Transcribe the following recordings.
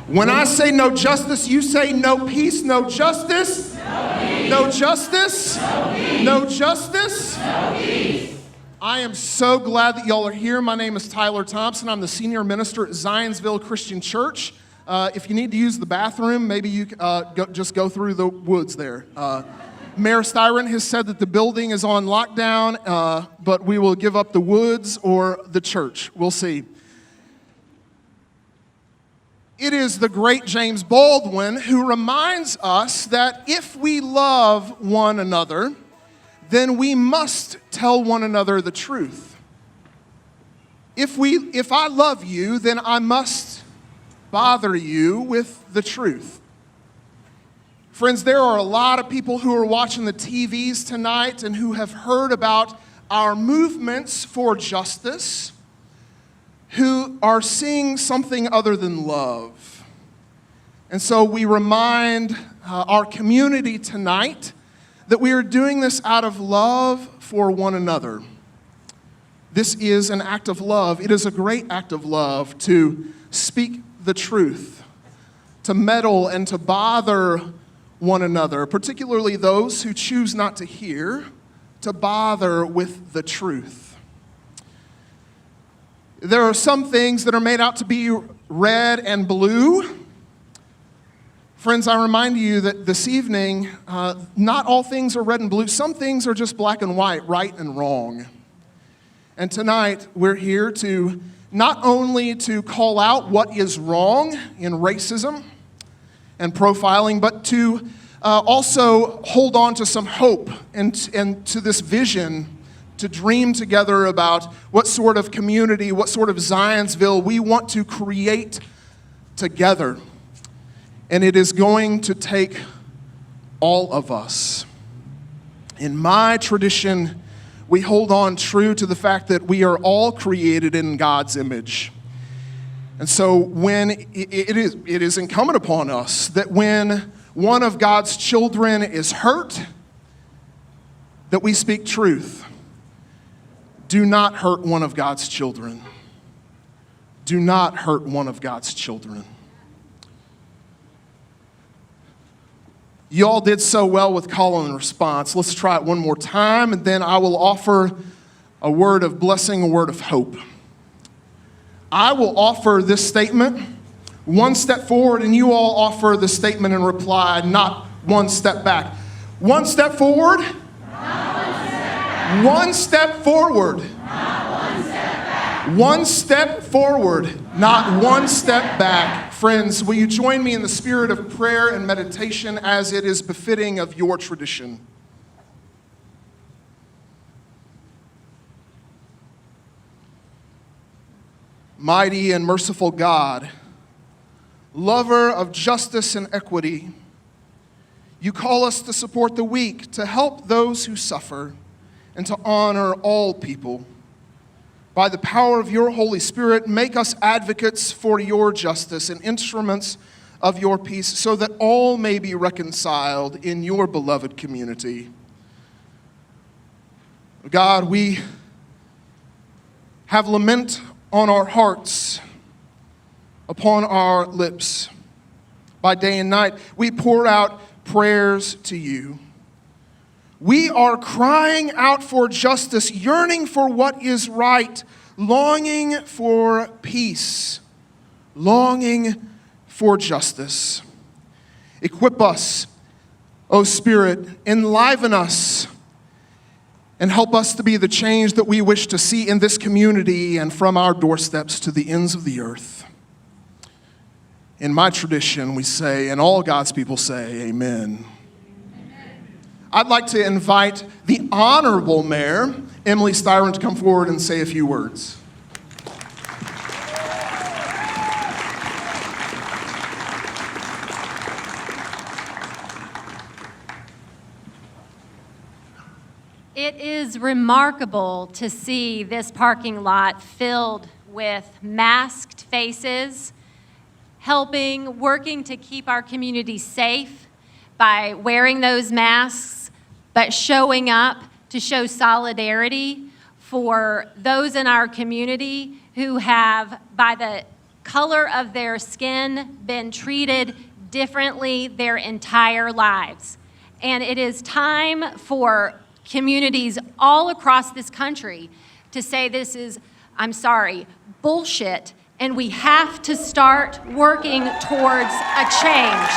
When I say no justice, you say no peace, no justice. No peace. No justice. No peace. No justice. No peace. I am so glad that y'all are here. My name is Tyler Thompson. I'm the senior minister at Zionsville Christian Church. If you need to use the bathroom, maybe you just go through the woods there. Mayor Styron has said that the building is on lockdown, but we will give up the woods or the church. We'll see. It is the great James Baldwin who reminds us that if we love one another, then we must tell one another the truth. If I love you, then I must bother you with the truth. Friends, there are a lot of people who are watching the TVs tonight and who have heard about our movements for justice, who are seeing something other than love. And so we remind our community tonight that we are doing this out of love for one another. This is an act of love. It is a great act of love to speak the truth, to meddle and to bother one another, particularly those who choose not to hear, to bother with the truth. There are some things that are made out to be red and blue. Friends, I remind you that this evening, not all things are red and blue. Some things are just black and white, right and wrong. And tonight, we're here to not only to call out what is wrong in racism and profiling, but to also hold on to some hope and to this vision to dream together about what sort of community, what sort of Zionsville we want to create together. And it is going to take all of us. In my tradition, we hold on true to the fact that we are all created in God's image. And so when it is incumbent upon us that when one of God's children is hurt, that we speak truth. Do not hurt one of God's children. Do not hurt one of God's children. You all did so well with call and response. Let's try it one more time, and then I will offer a word of blessing, a word of hope. I will offer this statement, one step forward, and you all offer the statement and reply, not one step back. One step forward. One step forward. Not one step back. One step forward, not one step back. Friends, will you join me in the spirit of prayer and meditation as it is befitting of your tradition? Mighty and merciful God, lover of justice and equity, you call us to support the weak, to help those who suffer, and to honor all people. By the power of your Holy Spirit, make us advocates for your justice and instruments of your peace so that all may be reconciled in your beloved community. God, we have lament on our hearts, upon our lips. By day and night, we pour out prayers to you. We are crying out for justice, yearning for what is right, longing for peace, longing for justice. Equip us, O Spirit, enliven us, and help us to be the change that we wish to see in this community and from our doorsteps to the ends of the earth. In my tradition, we say, and all God's people say, amen. I'd like to invite the Honorable Mayor, Emily Styron, to come forward and say a few words. It is remarkable to see this parking lot filled with masked faces, working to keep our community safe by wearing those masks, but showing up to show solidarity for those in our community who have, by the color of their skin been treated differently their entire lives. And it is time for communities all across this country to say this is, I'm sorry, bullshit, and we have to start working towards a change.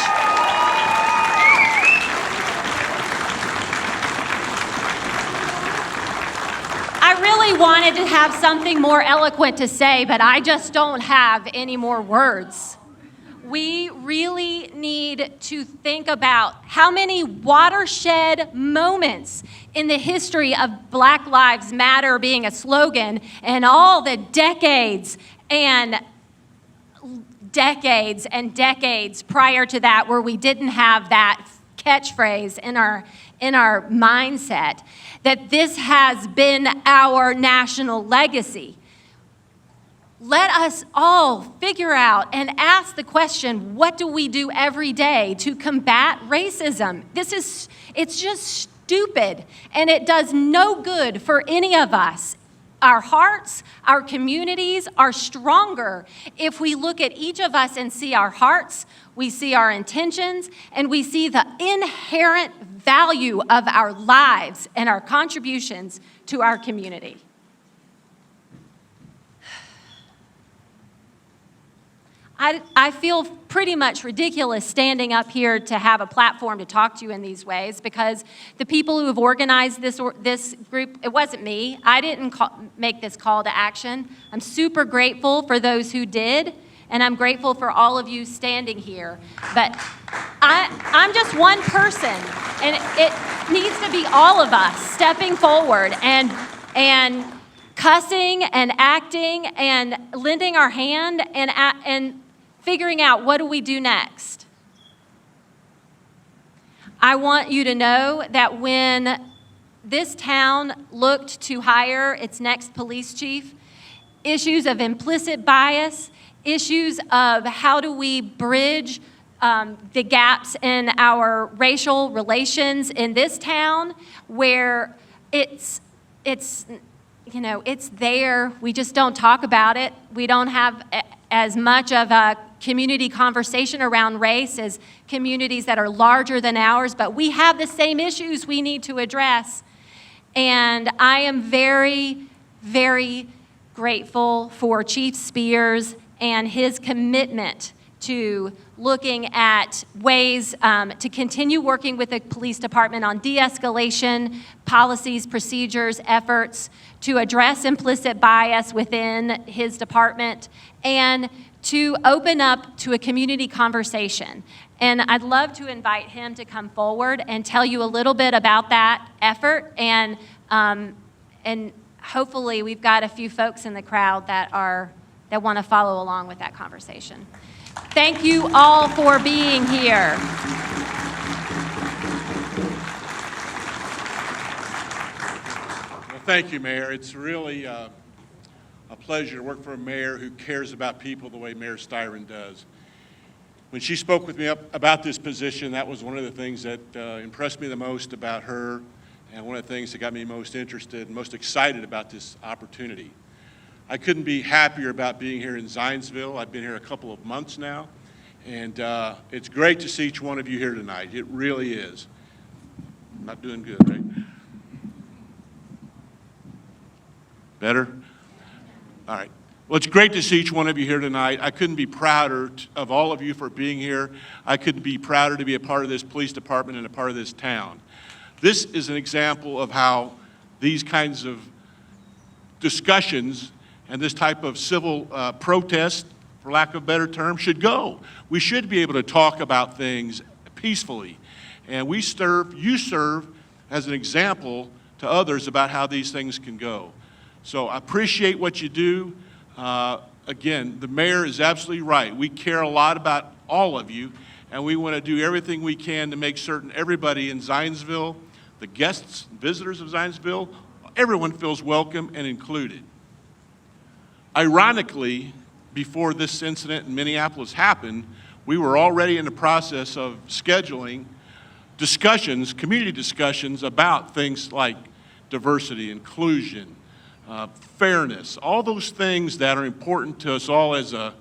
I really wanted to have something more eloquent to say, but I just don't have any more words. We really need to think about how many watershed moments in the history of Black Lives Matter being a slogan and all the decades and decades prior to that where we didn't have that catchphrase in our mindset, that this has been our national legacy. Let us all figure out and ask the question, what do we do every day to combat racism? It's just stupid, and it does no good for any of us. Our hearts, our communities are stronger if we look at each of us and see our hearts, we see our intentions, and we see the inherent value of our lives and our contributions to our community. I feel pretty much ridiculous standing up here to have a platform to talk to you in these ways because the people who have organized this group, it wasn't me. I didn't make this call to action. I'm super grateful for those who did, and I'm grateful for all of you standing here. But I'm just one person, and it needs to be all of us stepping forward and cussing and acting and lending our hand and figuring out what do we do next. I want you to know that when this town looked to hire its next police chief, issues of implicit bias, issues of how do we bridge the gaps in our racial relations in this town where it's there, we just don't talk about it. We don't have as much of a community conversation around race as communities that are larger than ours, but we have the same issues we need to address. And I am very, very grateful for Chief Spears and his commitment to looking at ways to continue working with the police department on de-escalation, policies, procedures, efforts to address implicit bias within his department, and to open up to a community conversation. And I'd love to invite him to come forward and tell you a little bit about that effort. And hopefully we've got a few folks in the crowd that want to follow along with that conversation. Thank you all for being here. Well, thank you, Mayor. It's really a pleasure to work for a mayor who cares about people the way Mayor Styron does. When she spoke with me about this position, that was one of the things that impressed me the most about her, and one of the things that got me most interested and most excited about this opportunity. I couldn't be happier about being here in Zionsville. I've been here a couple of months now, and it's great to see each one of you here tonight. It really is. I'm not doing good, right? Better? All right. Well, it's great to see each one of you here tonight. I couldn't be prouder of all of you for being here. I couldn't be prouder to be a part of this police department and a part of this town. This is an example of how these kinds of discussions and this type of civil protest, for lack of a better term, should go. We should be able to talk about things peacefully. And you serve as an example to others about how these things can go. So I appreciate what you do. Again, the mayor is absolutely right. We care a lot about all of you, and we want to do everything we can to make certain everybody in Zionsville, the guests, visitors of Zionsville, everyone feels welcome and included. Ironically, before this incident in Minneapolis happened, we were already in the process of scheduling discussions, community discussions about things like diversity, inclusion, fairness, all those things that are important to us all as a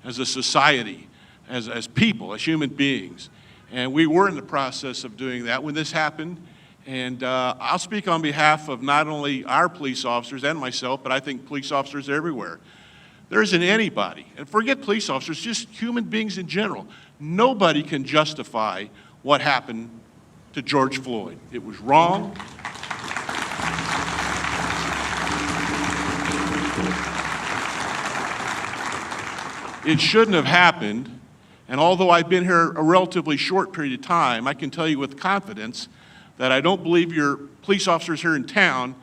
as a society, as people, as human beings. And we were in the process of doing that when this happened. And I'll speak on behalf of not only our police officers and myself, but I think police officers everywhere. There isn't anybody, and forget police officers, just human beings in general. Nobody can justify what happened to George Floyd. It was wrong. It shouldn't have happened. And although I've been here a relatively short period of time, I can tell you with confidence that I don't believe your police officers here in town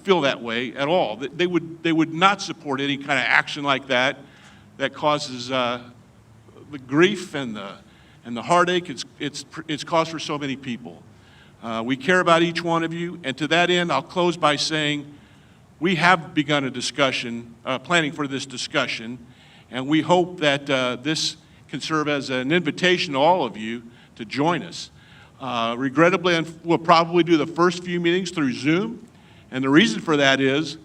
feel that way at all. They would not support any kind of action like that that causes the grief and the heartache it's caused for so many people. We care about each one of you, and to that end, I'll close by saying we have begun a discussion, planning for this discussion, and we hope that this can serve as an invitation to all of you to join us. Regrettably, we'll probably do the first few meetings through Zoom, and the reason for that is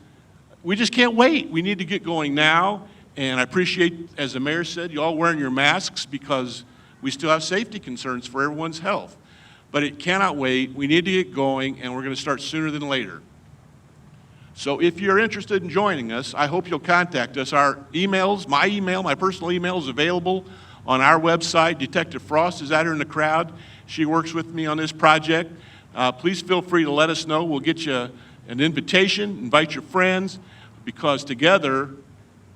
we just can't wait. We need to get going now, and I appreciate, as the mayor said, you all wearing your masks because we still have safety concerns for everyone's health. But it cannot wait. We need to get going, and we're going to start sooner than later. So if you're interested in joining us, I hope you'll contact us. Our emails, my personal email is available on our website. Detective Frost is out here in the crowd. She works with me on this project. Please feel free to let us know. We'll get you an invitation, invite your friends, because together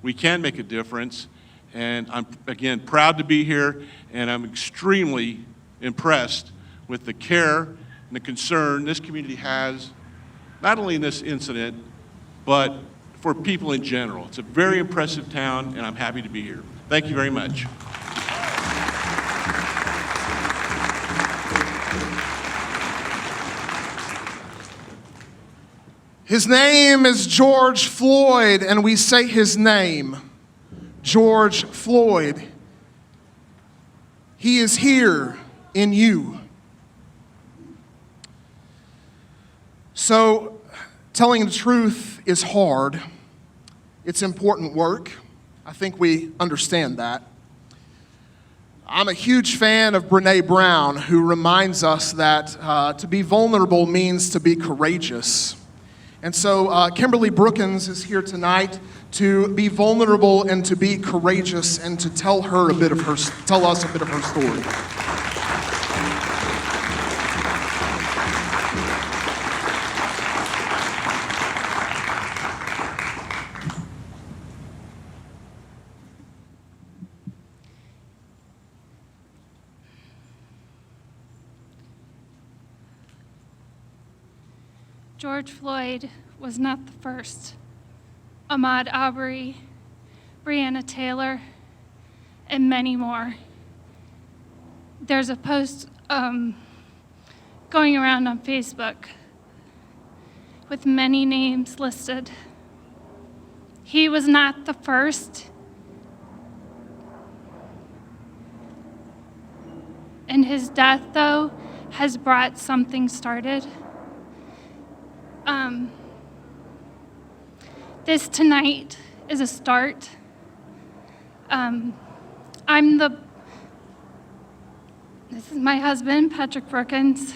we can make a difference. And I'm, again, proud to be here, and I'm extremely impressed with the care and the concern this community has, not only in this incident, but for people in general. It's a very impressive town, and I'm happy to be here. Thank you very much. His name is George Floyd, and we say his name, George Floyd. He is here in you. So, telling the truth is hard. It's important work. I think we understand that. I'm a huge fan of Brené Brown, who reminds us that to be vulnerable means to be courageous. And so Kimberly Brookins is here tonight to be vulnerable and to be courageous and to tell us a bit of her story. George Floyd was not the first. Ahmaud Arbery, Breonna Taylor, and many more. There's a post going around on Facebook with many names listed. He was not the first, and his death, though, has brought something started. This tonight is a start. This is my husband, Patrick Brookins.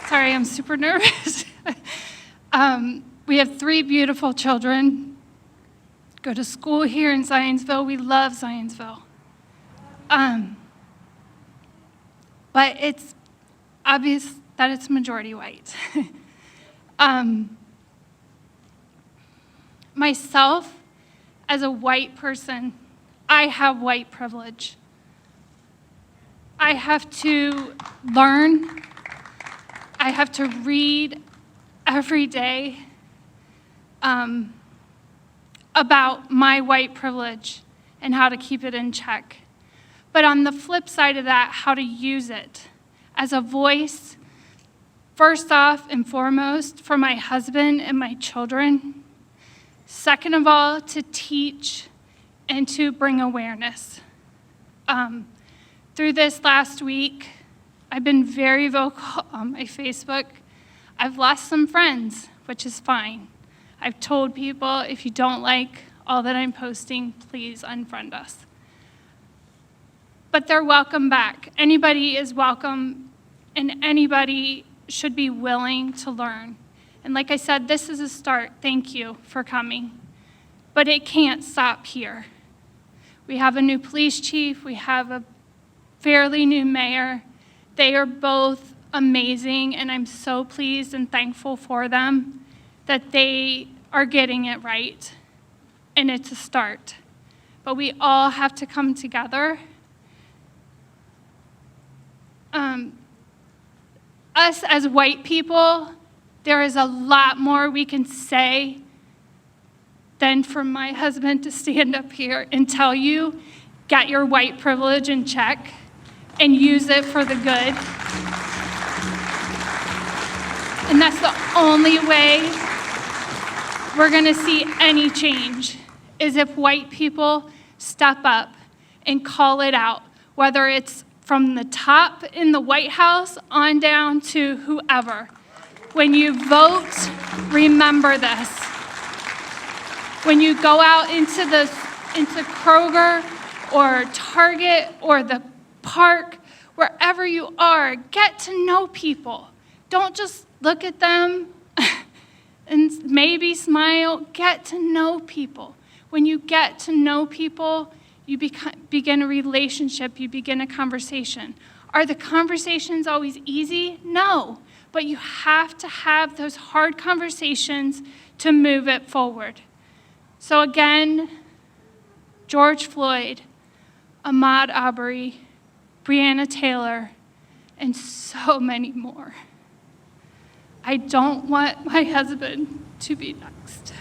Sorry, I'm super nervous. We have 3 beautiful children, go to school here in Zionsville. We love Zionsville. But it's obvious that it's majority white. Myself, as a white person, I have white privilege. I have to learn, I have to read every day about my white privilege and how to keep it in check. But on the flip side of that, how to use it as a voice, first off and foremost, for my husband and my children. Second of all, to teach and to bring awareness. Through this last week, I've been very vocal on my Facebook. I've lost some friends, which is fine. I've told people, if you don't like all that I'm posting, please unfriend us. But they're welcome back. Anybody is welcome, and anybody should be willing to learn. And like I said, this is a start. Thank you for coming. But it can't stop here. We have a new police chief. We have a fairly new mayor. They are both amazing, and I'm so pleased and thankful for them that they are getting it right, and it's a start. But we all have to come together. Us as white people, there is a lot more we can say than for my husband to stand up here and tell you, get your white privilege in check and use it for the good. And that's the only way we're gonna see any change, is if white people step up and call it out, whether it's from the top in the White House on down to whoever. When you vote, remember this. When you go out into Kroger or Target or the park, wherever you are, get to know people. Don't just look at them and maybe smile. Get to know people. When you get to know people, you begin a relationship, you begin a conversation. Are the conversations always easy? No, but you have to have those hard conversations to move it forward. So again, George Floyd, Ahmaud Arbery, Breonna Taylor, and so many more. I don't want my husband to be next.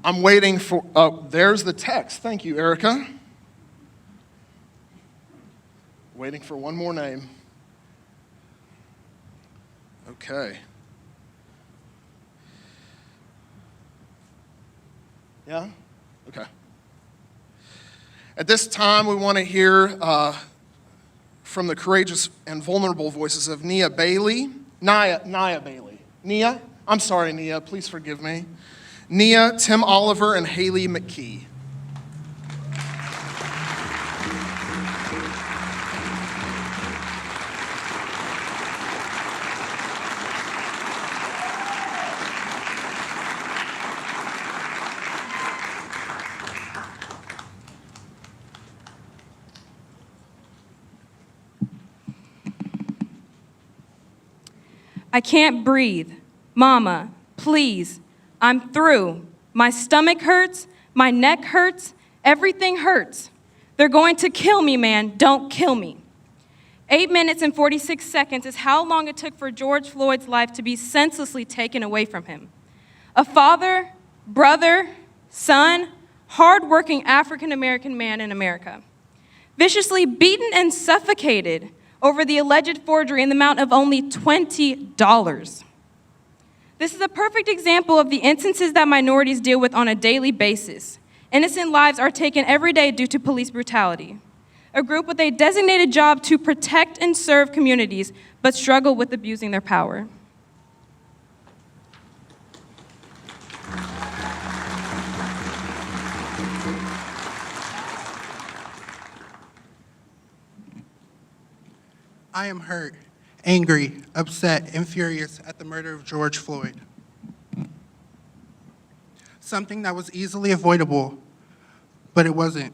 I'm waiting for, oh, there's the text. Thank you, Erica. Waiting for one more name. Okay. Yeah? Okay. At this time, we want to hear from the courageous and vulnerable voices of Nia Bailey. Nia Bailey. Nia? I'm sorry, Nia. Please forgive me. Nia, Tim Oliver, and Haley McKee. I can't breathe. Mama, please. I'm through. My stomach hurts, my neck hurts, everything hurts. They're going to kill me, man. Don't kill me. 8 minutes and 46 seconds is how long it took for George Floyd's life to be senselessly taken away from him. A father, brother, son, hardworking African-American man in America, viciously beaten and suffocated over the alleged forgery in the amount of only $20. This is a perfect example of the instances that minorities deal with on a daily basis. Innocent lives are taken every day due to police brutality. A group with a designated job to protect and serve communities, but struggle with abusing their power. I am hurt, angry, upset, and furious at the murder of George Floyd. Something that was easily avoidable, but it wasn't.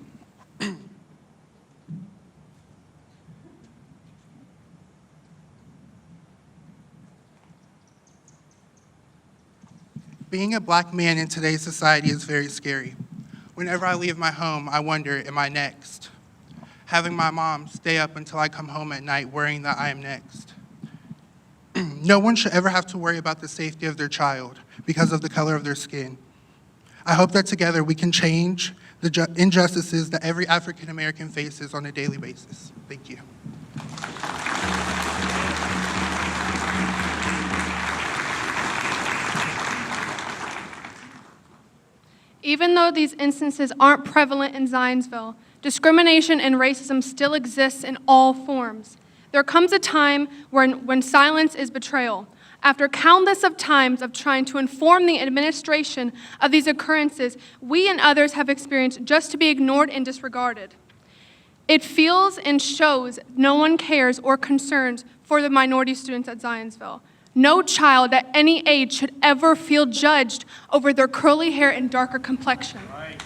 Being a black man in today's society is very scary. Whenever I leave my home, I wonder, am I next? Having my mom stay up until I come home at night worrying that I am next. No one should ever have to worry about the safety of their child because of the color of their skin. I hope that together we can change the injustices that every African American faces on a daily basis. Thank you. Even though these instances aren't prevalent in Zionsville, discrimination and racism still exists in all forms. There comes a time when silence is betrayal. After countless of times of trying to inform the administration of these occurrences, we and others have experienced just to be ignored and disregarded. It feels and shows no one cares or concerns for the minority students at Zionsville. No child at any age should ever feel judged over their curly hair and darker complexion. Right.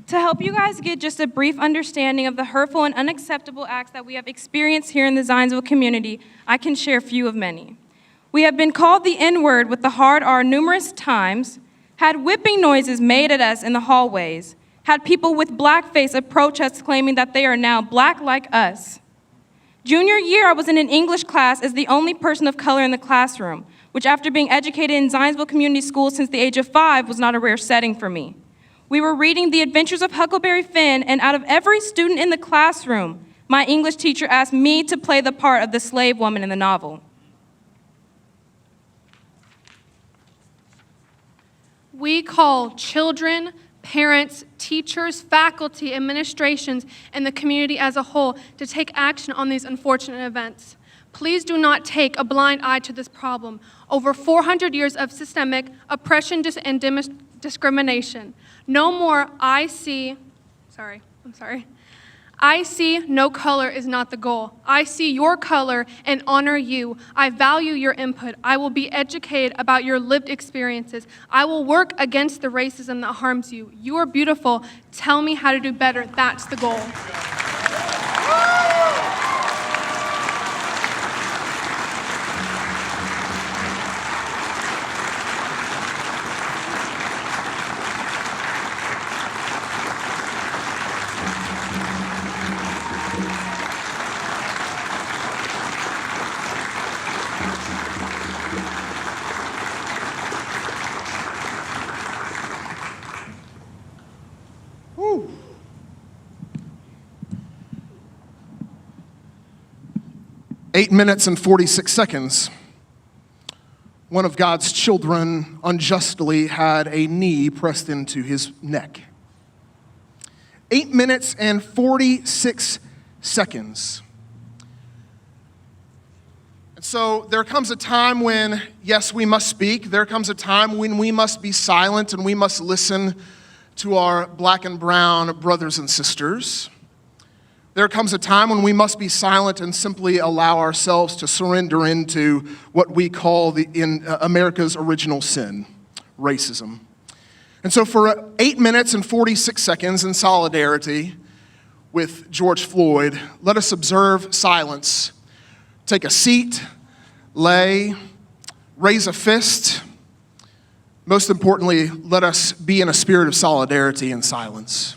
To help you guys get just a brief understanding of the hurtful and unacceptable acts that we have experienced here in the Zionsville community, I can share few of many. We have been called the N-word with the hard R numerous times, had whipping noises made at us in the hallways, had people with blackface approach us claiming that they are now black like us. Junior year, I was in an English class as the only person of color in the classroom, which after being educated in Zionsville Community Schools since the age of 5 was not a rare setting for me. We were reading The Adventures of Huckleberry Finn, and out of every student in the classroom, my English teacher asked me to play the part of the slave woman in the novel. We call children, parents, teachers, faculty, administrations, and the community as a whole to take action on these unfortunate events. Please do not take a blind eye to this problem. Over 400 years of systemic oppression and discrimination. No more I see no color is not the goal. I see your color and honor you. I value your input. I will be educated about your lived experiences. I will work against the racism that harms you. You are beautiful. Tell me how to do better. That's the goal. Whew. 8 minutes and 46 seconds. One of God's children unjustly had a knee pressed into his neck. 8 minutes and 46 seconds. And so there comes a time when, yes, we must speak. There comes a time when we must be silent and we must listen to our black and brown brothers and sisters. There comes a time when we must be silent and simply allow ourselves to surrender into what we call in America's original sin, racism. And so for 8 minutes and 46 seconds in solidarity with George Floyd, let us observe silence. Take a seat, lay, raise a fist. Most importantly, let us be in a spirit of solidarity and silence.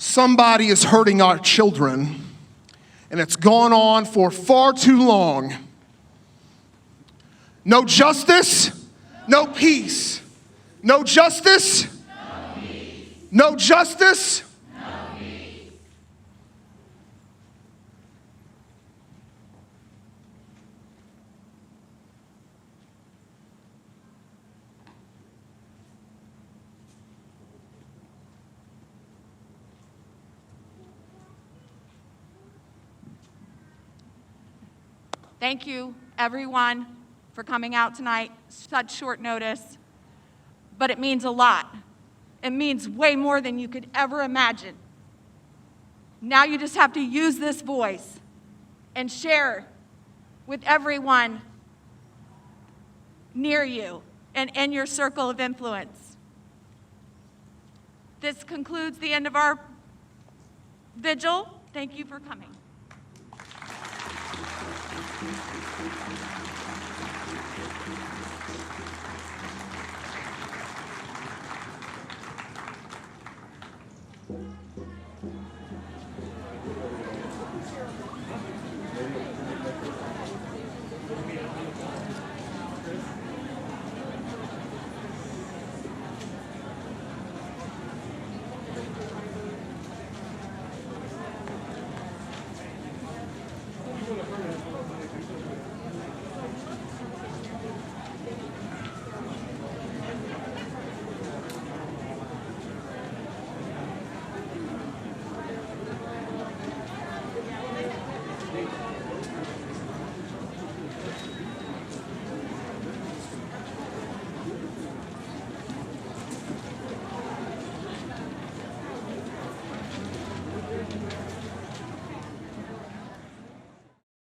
Somebody is hurting our children, and it's gone on for far too long. No justice, no peace. No justice, no peace. No justice, no peace. Thank you, everyone, for coming out tonight. Such short notice, but it means a lot. It means way more than you could ever imagine. Now you just have to use this voice and share with everyone near you and in your circle of influence. This concludes the end of our vigil. Thank you for coming.